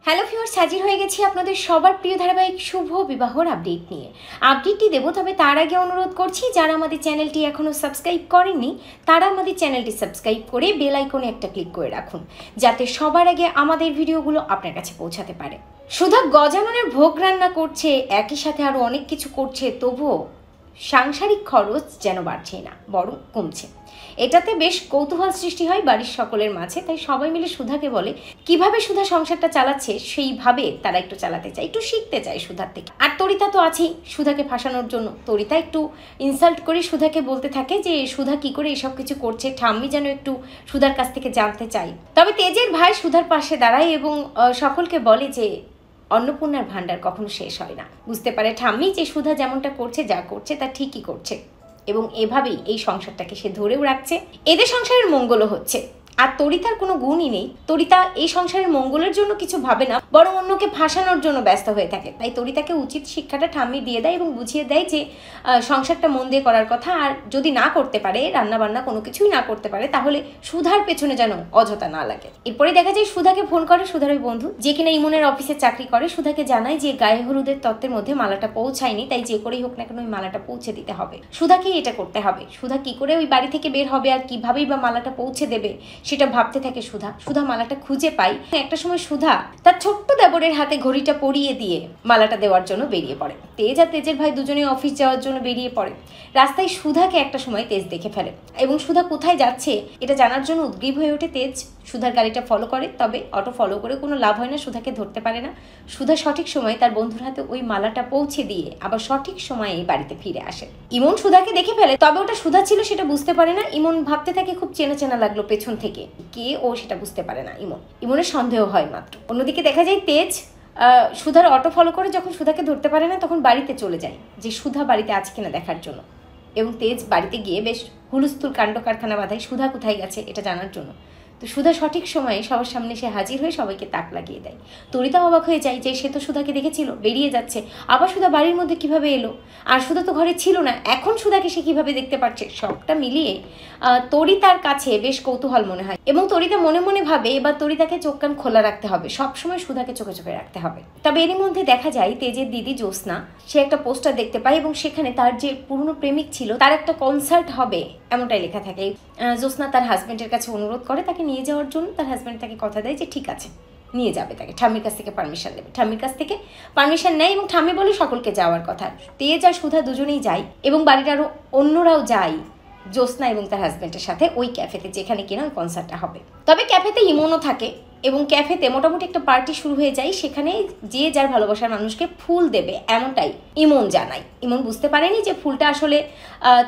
Hello viewers, হাজির হয়ে গেছি আপনাদের সবার প্রিয় ধারাবাহিক শুভ বিবাহর আপডেট নিয়ে। আপডেটটি দেবো, তবে তার আগে অনুরোধ করছি যারা আমাদের চ্যানেলটি এখনও সাবস্ক্রাইব করেননি তারা আমাদের চ্যানেলটি সাবস্ক্রাইব করে বেল আইকনে একটা ক্লিক করে রাখুন, যাতে সবার আগে আমাদের ভিডিওগুলো আপনার কাছে পৌঁছাতে পারে। সুধা গজাননের ভোগ রান্না করছে, একই সাথে আরও অনেক কিছু করছে, তবুও সাংসারিক খরচ যেন বাড়ছেই না, বরং কমছে। এটাতে বেশ কৌতূহল সৃষ্টি হয় বাড়ির সকলের মাঝে। তাই সবাই মিলে সুধাকে বলে কিভাবে সুধা সংসারটা চালাচ্ছে সেইভাবে তারা একটু চালাতে চায়, একটু শিখতে চায় সুধার থেকে। আর তরিতা তো আছেই সুধাকে ফাঁসানোর জন্য। তরিতা একটু ইনসাল্ট করে সুধাকে বলতে থাকে যে সুধা কি করে এসব কিছু করছে, ঠাম্মি যেন একটু সুধার কাছ থেকে জানতে চাই। তবে তেজের ভাই সুধার পাশে দাঁড়ায় এবং সকলকে বলে যে অন্নপূর্ণার ভাণ্ডার কখনো শেষ হয় না। বুঝতে পারে ঠাম্মি যে সুধা যেমনটা করছে, যা করছে তা ঠিকই করছে, এবং এভাবেই এই সংসারটাকে সে ধরেও রাখছে। এদের সংসারের মঙ্গলও হচ্ছে। আর তরিতার কোনো গুণই নেই। তরিতা এই সংসারের মঙ্গলের জন্য কিছু ভাবে না, বরং অন্যকে ফাঁসানোর জন্য ব্যস্ত হয়ে থাকে। তাই তরিতাকে উচিত শিক্ষাটা ঠাম্মি দিয়ে দেয় এবং বুঝিয়ে দেয় যে সংসারটা মন দিয়ে করার কথা, আর যদি না করতে পারে, রান্নাবান্না কোনো কিছুই না করতে পারে, তাহলে সুধার পেছনে যেন অযথা না লাগে। এরপরে দেখা যায় সুধাকে ফোন করে সুধার ওই বন্ধু, যে কিনা ইমনের অফিসে চাকরি করে। সুধাকে জানায় যে গায়ে হলুদের তত্ত্বের মধ্যে মালাটা পৌঁছায়নি, তাই যে করেই হোক না কেন ওই মালাটা পৌঁছে দিতে হবে, সুধাকেই এটা করতে হবে। সুধা কি করে ওই বাড়ি থেকে বের হবে আর কিভাবেই বা মালাটা পৌঁছে দেবে সেটা ভাবতে থাকে সুধা। সুধা মালাটা খুঁজে পায়। একটা সময় সুধা তার ছোট্ট দেবরের হাতে ঘড়িটা পরিয়ে দিয়ে মালাটা দেওয়ার জন্য বেরিয়ে পড়ে। তেজ আর তেজের ভাই দুজনেই অফিস যাওয়ার জন্য বেরিয়ে পড়ে। রাস্তায় সুধাকে একটা সময় তেজ দেখে ফেলে এবং সুধা কোথায় যাচ্ছে এটা জানার জন্য উদ্গ্রীব হয়ে ওঠে তেজ। সুধার গাড়িটা ফলো করে, তবে অটো ফলো করে কোনো লাভ হয় না, সুধাকে ধরতে পারে না। সুধা সঠিক সময়ে তার বন্ধুর হাতে ওই মালাটা পৌঁছে দিয়ে আবার সঠিক সময়ে বাড়িতে ফিরে আসে। ইমন সুধাকে দেখে ফেলে, তবে ওটা সুধা ছিল সেটা বুঝতে পারে না। ইমন ভাবতে থাকে খুব চেনা চেনা লাগলো পেছন থেকে, কে ও সেটা বুঝতে পারে না ইমনের সন্দেহ হয় মাত্র। অন্যদিকে দেখা যায় তেজ সুধার অটো ফলো করে যখন সুধাকে ধরতে পারে না তখন বাড়িতে চলে যায় যে সুধা বাড়িতে আছে কিনা দেখার জন্য, এবং তেজ বাড়িতে গিয়ে বেশ হুলস্থুল কাণ্ড কারখানা বাঁধায় সুধা কোথায় গেছে এটা জানার জন্য। তো সুধা সঠিক সময়ে সবার সামনে সে হাজির হয়ে সবাইকে তাক লাগিয়ে দেয়। তরিতা অবাক হয়ে যায় যে সে তো সুধাকে দেখেছিল বেরিয়ে যাচ্ছে, আবার সুধা বাড়ির মধ্যে কিভাবে এলো, আর সুধা তো ঘরে ছিল না, এখন সুধাকে সে কিভাবে দেখতে পাচ্ছে। সবটা মিলিয়ে তরিতার কাছে বেশ কৌতূহল মনে হয়, এবং তরিতা মনে মনে ভাবে এবার তরিতাকে চোখ কান খোলা রাখতে হবে, সবসময় সুধাকে চোখে চোখে রাখতে হবে। তবে এরই মধ্যে দেখা যায় তেজের দিদি জ্যোৎস্না সে একটা পোস্টার দেখতে পায় এবং সেখানে তার যে পুরনো প্রেমিক ছিল তার একটা কনসার্ট হবে এমনটাই লেখা থাকে। জ্যোৎস্না তার হাজব্যান্ডের কাছে অনুরোধ করে তাকে নিয়ে যাওয়ার জন্য। তার হাজব্যান্ড তাকে কথা দেয় যে ঠিক আছে নিয়ে যাবে, তাকে ঠাম্মির কাছ থেকে পারমিশন নেবে। ঠাম্মির কাছ থেকে পারমিশন নেয় এবং ঠাম্মি বলে সকলকে যাওয়ার কথা। তেজ আর সুধা দুজনেই যায় এবং বাড়ির আরও অন্যরাও যায় জ্যোৎস্না এবং তার হাজব্যান্ডের সাথে ওই ক্যাফেতে, যেখানে কিনা ওই কনসার্টটা হবে। তবে ক্যাফেতে ইমনও থাকে এবং ক্যাফেতে মোটামুটি একটা পার্টি শুরু হয়ে যায়। সেখানে যে যার ভালোবাসার মানুষকে ফুল দেবে এমনটাই ইমন জানায়। ইমন বুঝতে পারেনি যে ফুলটা আসলে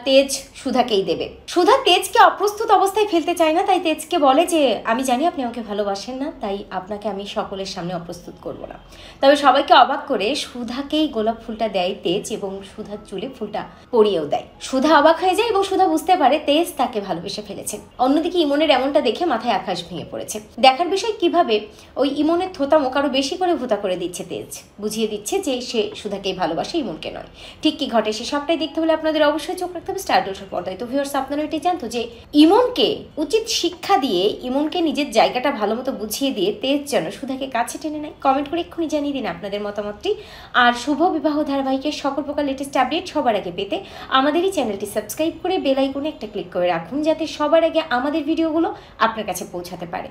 তেজ সুধাকেই দেবে। সুধা তেজকে অপ্রস্তুত অবস্থায় ফেলতে চায় না, তাই তেজকে বলে যে আমি জানি আপনি আমাকে ভালোবাসেন না, তাই আপনাকে আমি সকলের সামনে অপ্রস্তুত করব না। তবে সবাইকে অবাক করে সুধাকেই গোলাপ ফুলটা দেয় তেজ এবং সুধার চুলে ফুলটা পরিয়েও দেয়। সুধা অবাক হয়ে যায় এবং সুধা বুঝতে পারে তেজ তাকে ভালোবেসে ফেলেছে। অন্যদিকে ইমনের এমনটা দেখে মাথায় আকাশ ভেঙে পড়েছে। দেখার বিষয় কিভাবে ওই ইমনের থোতামুখ আরো বেশি করে ভোতা করে দিচ্ছে তেজ, বুঝিয়ে দিচ্ছে যে সে সুধাকেই ভালোবাসে, ইমনকে নয়। ঠিক কি ঘটে সে সবটাই দেখতে হলে আপনাদের অবশ্যই চোখ রাখতে হবে স্টার জলসার পর্দায়। তো ভিউয়ার্স, আপনারা এটাই জানতো যে ইমনকে উচিত শিক্ষা দিয়ে, ইমনকে নিজের জায়গাটা ভালো মতো বুঝিয়ে দিয়ে তেজ যেন সুধাকে কাছে টেনে নেয়। কমেন্ট করে এক্ষুনি জানিয়ে দিন আপনাদের মতামতটি। আর শুভ বিবাহ ধারাবাহিকের সকল প্রকার লেটেস্ট আপডেট সবার আগে পেতে আমাদের এই চ্যানেলটি সাবস্ক্রাইব করে বেল আইকনে একটা ক্লিক করে রাখুন, যাতে সবার আগে আমাদের ভিডিওগুলো আপনার কাছে পৌঁছাতে পারে।